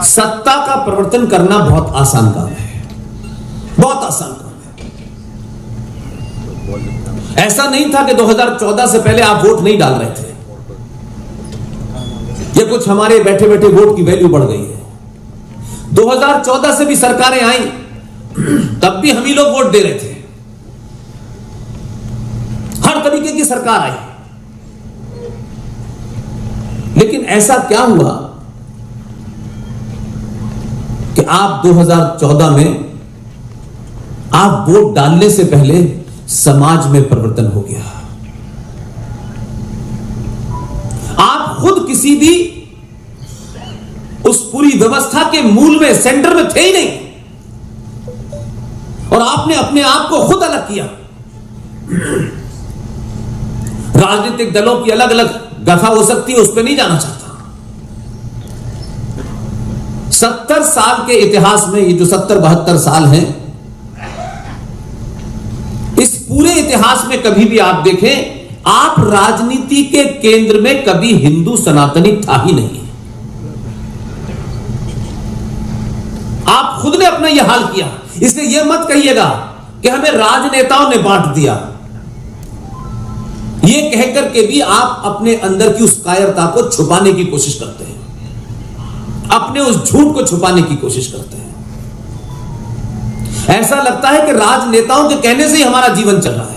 सत्ता का परिवर्तन करना बहुत आसान काम है, बहुत आसान काम है। ऐसा नहीं था कि 2014 से पहले आप वोट नहीं डाल रहे थे। ये कुछ हमारे बैठे बैठे वोट की वैल्यू बढ़ गई है। 2014 से भी सरकारें आई, तब भी हम ही लोग वोट दे रहे थे। हर तरीके की सरकार आई, लेकिन ऐसा क्या हुआ कि आप 2014 में आप वोट डालने से पहले समाज में परिवर्तन हो गया। आप खुद किसी भी उस पूरी व्यवस्था के मूल में, सेंटर में थे ही नहीं, और आपने अपने आप को खुद अलग किया। राजनीतिक दलों की अलग अलग गाथा हो सकती है, उस पर नहीं जाना चाहता। 70 साल के इतिहास में, ये जो 70-72 साल हैं, इस पूरे इतिहास में कभी भी आप देखें, आप राजनीति के केंद्र में कभी हिंदू सनातनी था ही नहीं। आप खुद ने अपना यह हाल किया। इसलिए यह मत कहिएगा कि हमें राजनेताओं ने बांट दिया। यह कहकर के भी आप अपने अंदर की उस कायरता को छुपाने की कोशिश करते हैं, अपने उस झूठ को छुपाने की कोशिश करते हैं। ऐसा लगता है कि राजनेताओं के कहने से ही हमारा जीवन चल रहा है।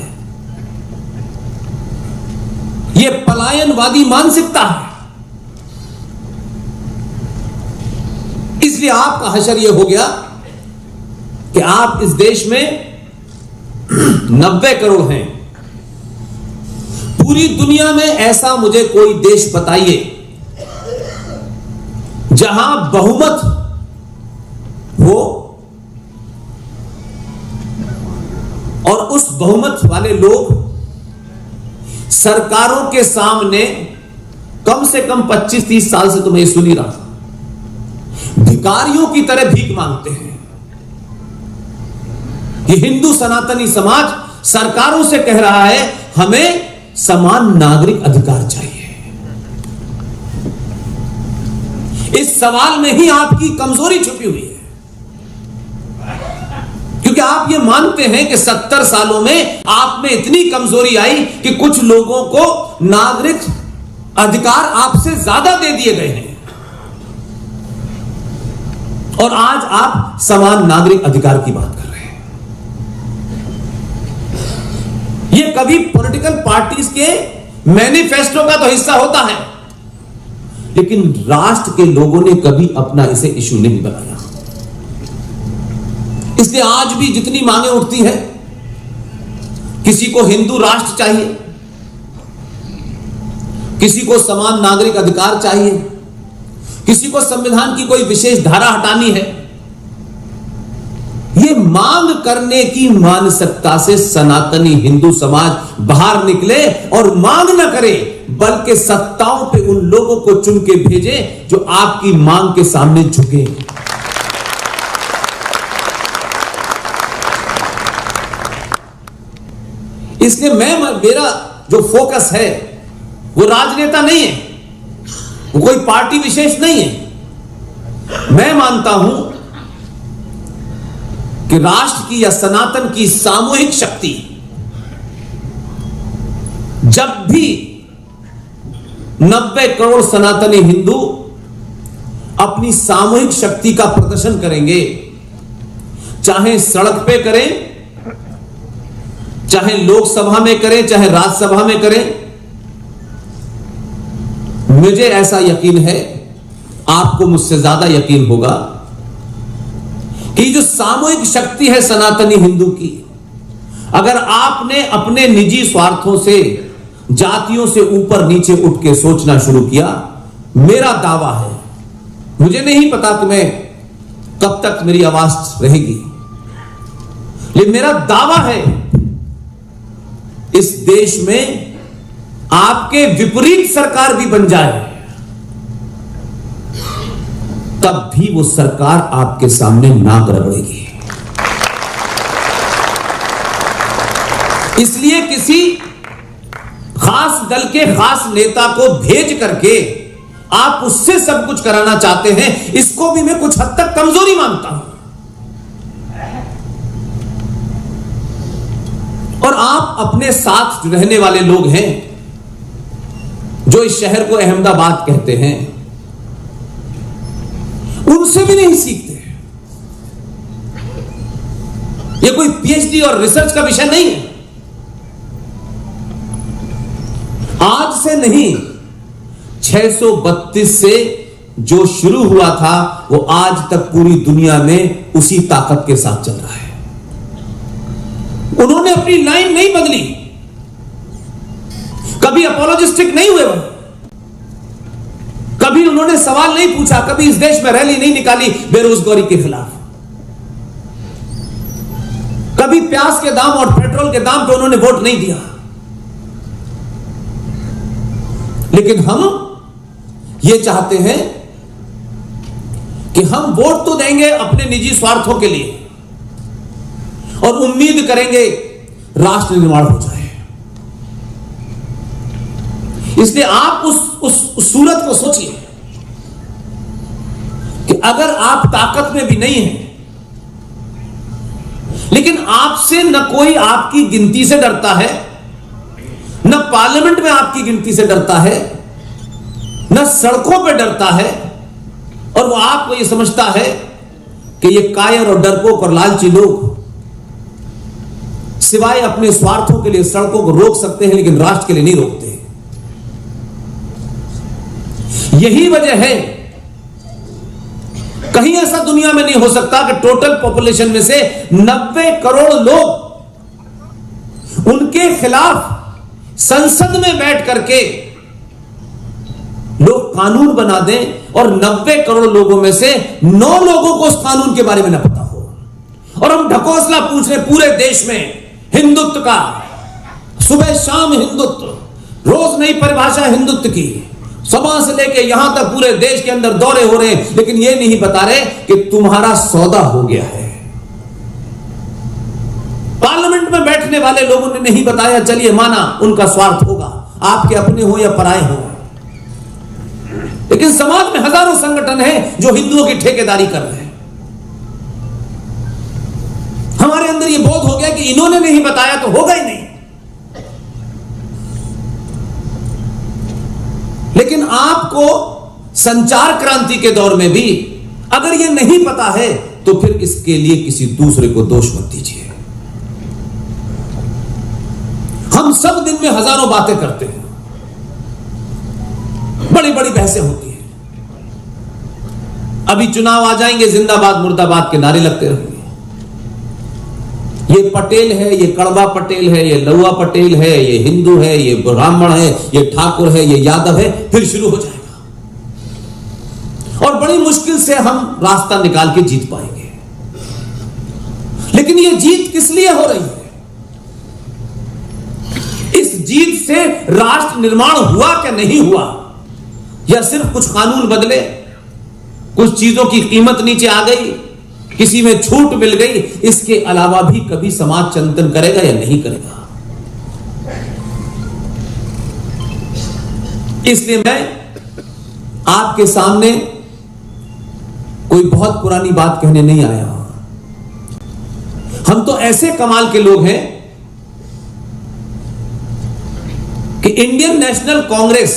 यह पलायनवादी मानसिकता है। इसलिए आपका हशर यह हो गया कि आप इस देश में 90 करोड़ हैं। पूरी दुनिया में ऐसा मुझे कोई देश बताइए जहां बहुमत हो और उस बहुमत वाले लोग सरकारों के सामने कम से कम 25-30 साल से तो मैं सुन ही रहा था, भिखारियों की तरह भीख मांगते हैं। ये हिंदू सनातनी समाज सरकारों से कह रहा है हमें समान नागरिक अधिकार चाहिए। इस सवाल में ही आपकी कमजोरी छुपी हुई है, क्योंकि आप ये मानते हैं कि 70 सालों में आप में इतनी कमजोरी आई कि कुछ लोगों को नागरिक अधिकार आपसे ज्यादा दे दिए गए हैं, और आज आप समान नागरिक अधिकार की बात कर रहे हैं। ये कभी पॉलिटिकल पार्टीज के मैनिफेस्टो का तो हिस्सा होता है, लेकिन राष्ट्र के लोगों ने कभी अपना इसे इशू नहीं बनाया। इसलिए आज भी जितनी मांगे उठती है, किसी को हिंदू राष्ट्र चाहिए, किसी को समान नागरिक अधिकार चाहिए, किसी को संविधान की कोई विशेष धारा हटानी है। यह मांग करने की मानसिकता से सनातनी हिंदू समाज बाहर निकले और मांग न करे, बल्कि सत्ताओं पे उन लोगों को चुन के भेजे जो आपकी मांग के सामने झुके। इसलिए मेरा जो फोकस है वो राजनेता नहीं है, वो कोई पार्टी विशेष नहीं है। मैं मानता हूं कि राष्ट्र की या सनातन की सामूहिक शक्ति जब भी 90 करोड़ सनातनी हिंदू अपनी सामूहिक शक्ति का प्रदर्शन करेंगे, चाहे सड़क पे करें, चाहे लोकसभा में करें, चाहे राज्यसभा में करें, मुझे ऐसा यकीन है, आपको मुझसे ज्यादा यकीन होगा कि जो सामूहिक शक्ति है सनातनी हिंदू की, अगर आपने अपने निजी स्वार्थों से, जातियों से ऊपर नीचे उठ के सोचना शुरू किया, मेरा दावा है, मुझे नहीं पता कि मैं कब तक मेरी आवाज रहेगी, लेकिन मेरा दावा है इस देश में आपके विपरीत सरकार भी बन जाए, तब भी वो सरकार आपके सामने नाक रगड़ेगी। इसलिए किसी खास दल के खास नेता को भेज करके आप उससे सब कुछ कराना चाहते हैं, इसको भी मैं कुछ हद तक कमजोरी मानता हूं। और आप अपने साथ रहने वाले लोग हैं जो इस शहर को अहमदाबाद कहते हैं, उनसे भी नहीं सीखते। यह कोई पीएचडी और रिसर्च का विषय नहीं है। आज से नहीं, 632 से जो शुरू हुआ था वो आज तक पूरी दुनिया में उसी ताकत के साथ चल रहा है। उन्होंने अपनी लाइन नहीं बदली, कभी अपोलोजिस्टिक नहीं हुए, कभी उन्होंने सवाल नहीं पूछा, कभी इस देश में रैली नहीं निकाली बेरोजगारी के खिलाफ, कभी प्याज के दाम और पेट्रोल के दाम पे उन्होंने वोट नहीं दिया। लेकिन हम ये चाहते हैं कि हम वोट तो देंगे अपने निजी स्वार्थों के लिए और उम्मीद करेंगे राष्ट्र निर्माण हो जाए। इसलिए आप उस सूरत को सोचिए कि अगर आप ताकत में भी नहीं हैं, लेकिन आपसे न कोई आपकी गिनती से डरता है, न पार्लियामेंट में आपकी गिनती से डरता है, न सड़कों पे डरता है, और वो आपको ये समझता है कि ये कायर और डरपोक और लालची लोग सिवाय अपने स्वार्थों के लिए सड़कों को रोक सकते हैं लेकिन राष्ट्र के लिए नहीं रोकते। यही वजह है, कहीं ऐसा दुनिया में नहीं हो सकता कि टोटल पॉपुलेशन में से 90 करोड़ लोग उनके खिलाफ संसद में बैठ करके लोग कानून बना दें और 90 करोड़ लोगों में से 9 लोगों को उस कानून के बारे में न पता हो, और हम ढकोसला पूछ रहे पूरे देश में हिंदुत्व का, सुबह शाम हिंदुत्व, रोज नई परिभाषा हिंदुत्व की, सभा से लेके यहां तक पूरे देश के अंदर दौरे हो रहे हैं, लेकिन ये नहीं बता रहे कि तुम्हारा सौदा हो गया है। पार्लियामेंट में बैठने वाले लोगों ने नहीं बताया, चलिए माना उनका स्वार्थ होगा, आपके अपने हो या पराए हो, लेकिन समाज में हजारों संगठन हैं जो हिंदुओं की ठेकेदारी कर रहे हैं। हमारे अंदर यह बोध हो गया कि इन्होंने नहीं बताया तो होगा ही नहीं। लेकिन आपको संचार क्रांति के दौर में भी अगर यह नहीं पता है तो फिर इसके लिए किसी दूसरे को दोष मत दीजिए। हम सब दिन में हजारों बातें करते हैं, बड़ी बड़ी बहसें होती हैं। अभी चुनाव आ जाएंगे, जिंदाबाद मुर्दाबाद के नारे लगते रहेंगे। ये पटेल है, ये कड़वा पटेल है, ये लौआ पटेल है, ये हिंदू है, ये ब्राह्मण है, ये ठाकुर है, ये यादव है, फिर शुरू हो जाएगा और बड़ी मुश्किल से हम रास्ता निकाल के जीत पाएंगे। लेकिन ये जीत किस लिए हो रही है? इस जीत से राष्ट्र निर्माण हुआ क्या नहीं हुआ, या सिर्फ कुछ कानून बदले, कुछ चीजों की कीमत नीचे आ गई, किसी में छूट मिल गई, इसके अलावा भी कभी समाज चिंतन करेगा या नहीं करेगा? इसलिए मैं आपके सामने कोई बहुत पुरानी बात कहने नहीं आया। हम तो ऐसे कमाल के लोग हैं कि इंडियन नेशनल कांग्रेस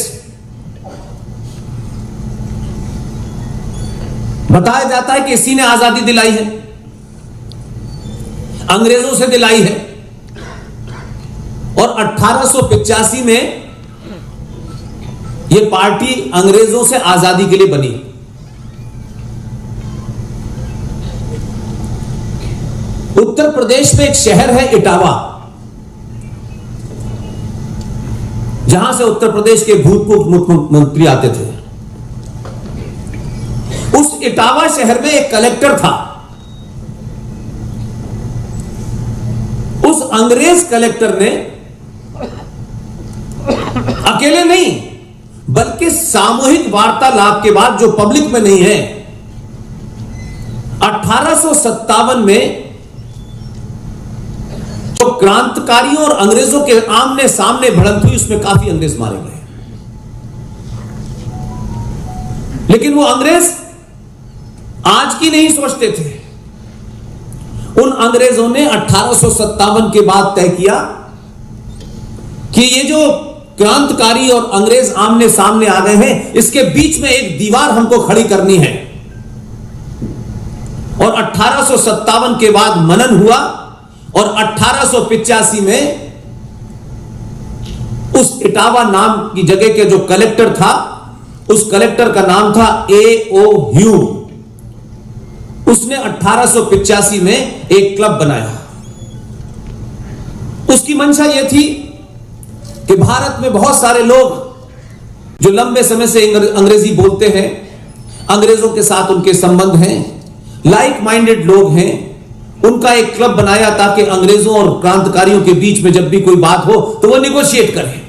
बताया जाता है कि इसी ने आजादी दिलाई है, अंग्रेजों से दिलाई है, और 1885 में यह पार्टी अंग्रेजों से आजादी के लिए बनी। उत्तर प्रदेश में एक शहर है इटावा, जहां से उत्तर प्रदेश के भूतपूर्व मुख्यमंत्री आते थे। उस इटावा शहर में एक कलेक्टर था। उस अंग्रेज कलेक्टर ने अकेले नहीं बल्कि सामूहिक वार्तालाप के बाद, जो पब्लिक में नहीं है, 1857 में जो क्रांतिकारियों और अंग्रेजों के आमने सामने भिड़ंत हुई, उसमें काफी अंग्रेज मारे गए। लेकिन वो अंग्रेज आज की नहीं सोचते थे। उन अंग्रेजों ने 1857 के बाद तय किया कि ये जो क्रांतिकारी और अंग्रेज आमने सामने आ गए हैं, इसके बीच में एक दीवार हमको खड़ी करनी है। और 1857 के बाद मनन हुआ और 1885 में उस इटावा नाम की जगह के जो कलेक्टर था, उस कलेक्टर का नाम था A.O. ह्यूम। उसने 1885 में एक क्लब बनाया। उसकी मंशा यह थी कि भारत में बहुत सारे लोग जो लंबे समय से अंग्रेजी बोलते हैं, अंग्रेजों के साथ उनके संबंध हैं, लाइक माइंडेड लोग हैं, उनका एक क्लब बनाया ताकि अंग्रेजों और क्रांतिकारियों के बीच में जब भी कोई बात हो तो वो निगोशिएट करें।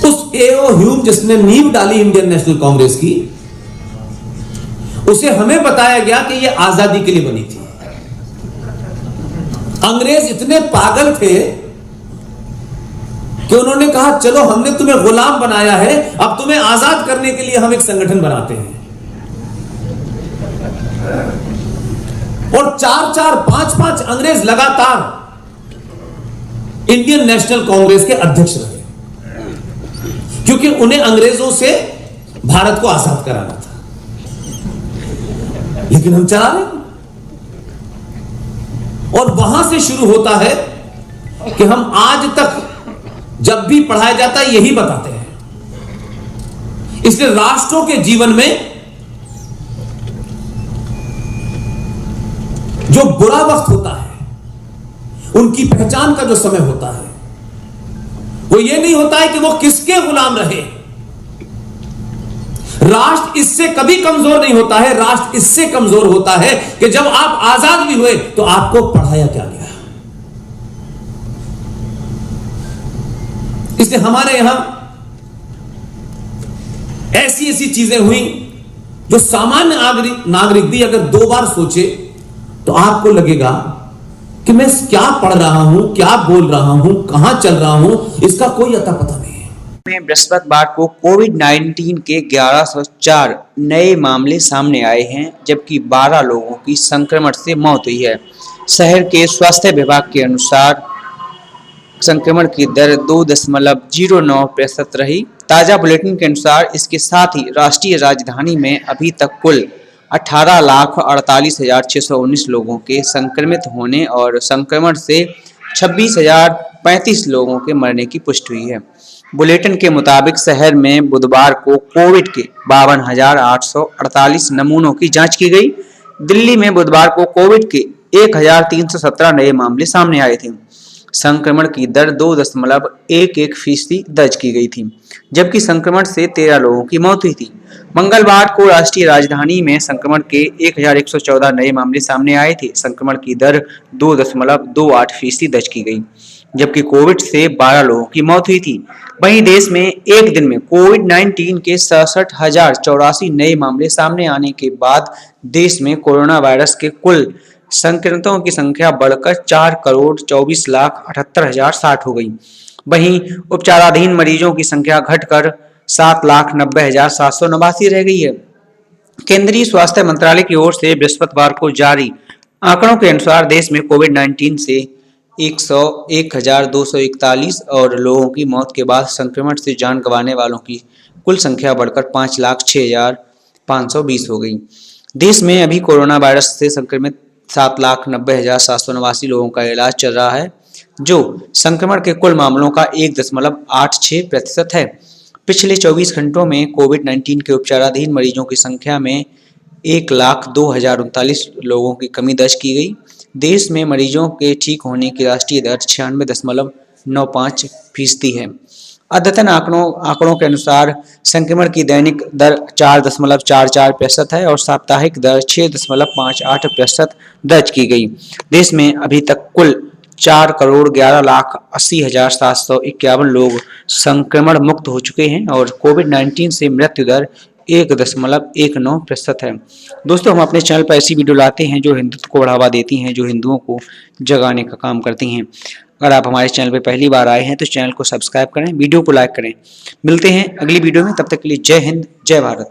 उस A.O. ह्यूम जिसने नींव डाली इंडियन नेशनल कांग्रेस की, उसे हमें बताया गया कि यह आजादी के लिए बनी थी। अंग्रेज इतने पागल थे कि उन्होंने कहा चलो हमने तुम्हें गुलाम बनाया है, अब तुम्हें आजाद करने के लिए हम एक संगठन बनाते हैं। और 4-4, 5-5 अंग्रेज लगातार इंडियन नेशनल कांग्रेस के अध्यक्ष रहे, क्योंकि उन्हें अंग्रेजों से भारत को आजाद कराना था। लेकिन हम चला रहे, और वहां से शुरू होता है कि हम आज तक जब भी पढ़ाया जाता है यही बताते हैं। इसलिए राष्ट्रों के जीवन में जो बुरा वक्त होता है, उनकी पहचान का जो समय होता है, वो ये नहीं होता है कि वो किसके गुलाम रहे। राष्ट्र इससे कभी कमजोर नहीं होता है। राष्ट्र इससे कमजोर होता है कि जब आप आजाद भी हुए तो आपको पढ़ाया क्या गया। इसलिए हमारे यहां ऐसी ऐसी चीजें हुई जो सामान्य नागरिक भी अगर 2 बार सोचे तो आपको लगेगा कि मैं क्या पढ़ रहा हूं, क्या बोल रहा हूं, कहां चल रहा हूं, इसका कोई अता पता नहीं है। में बृहस्पतिवार को कोविड-19 के 1104 नए मामले सामने आए हैं, जबकि 12 लोगों की संक्रमण से मौत हुई है। शहर के स्वास्थ्य विभाग के अनुसार संक्रमण की दर 2.09% रही। ताजा बुलेटिन के अनुसार इसके साथ ही राष्ट्रीय राजधानी में अभी तक कुल 18,48,619 लोगों के संक्रमित होने और संक्रमण से 26,035 लोगों के मरने की पुष्टि हुई है। बुलेटिन के मुताबिक शहर में बुधवार को कोविड के 52,848 नमूनों की जांच की गई। दिल्ली में बुधवार को कोविड के 1,317 नए मामले सामने आए थे। संक्रमण की दर 2.11% दर्ज की गई थी, जबकि संक्रमण से 13 लोगों की मौत हुई थी। मंगलवार को राष्ट्रीय राजधानी में संक्रमण के 1,114 नए मामले सामने आए थे। संक्रमण की दर 2.28% दर्ज की गई, जबकि कोविड से 12 लोगों की मौत हुई थी। वहीं देश में एक दिन में कोविड-19 के 67,084 नए मामले सामने आने के बाद देश में कोरोना वायरस के कुल संक्रमितों की संख्या बढ़कर 4,24,78,060 हो गई। वहीं उपचाराधीन मरीजों की संख्या घटकर 7,90,789 रह गई है। केंद्रीय स्वास्थ्य मंत्रालय की ओर से बृहस्पतिवार को जारी आंकड़ों के अनुसार देश में कोविड-19 से 101,241 और लोगों की मौत के बाद संक्रमण से जान गंवाने वालों की कुल संख्या बढ़कर 5,06,520 हो गई। देश में अभी कोरोना वायरस से संक्रमित 7,90,789 लोगों का इलाज चल रहा है, जो संक्रमण के कुल मामलों का 1.86% है। पिछले 24 घंटों में कोविड-19 के उपचाराधीन मरीजों की संख्या में 1,02,039 लोगों की कमी दर्ज की गई। देश में मरीजों के ठीक होने की राष्ट्रीय दर 96.95% है। अद्यतन आंकड़ों के अनुसार संक्रमण की दैनिक दर 4.44% है और साप्ताहिक दर 6.58% दर्ज की गई। देश में अभी तक कुल 4,11,80,751 लोग संक्रमण मुक्त हो चुके हैं और कोविड-19 से मृत्यु दर 1.19% है। दोस्तों, हम अपने चैनल पर ऐसी वीडियो लाते हैं जो हिंदुत्व को बढ़ावा देती हैं, जो हिंदुओं को जगाने का काम करती हैं। अगर आप हमारे चैनल पर पहली बार आए हैं तो चैनल को सब्सक्राइब करें, वीडियो को लाइक करें। मिलते हैं अगली वीडियो में, तब तक के लिए जय हिंद, जय भारत।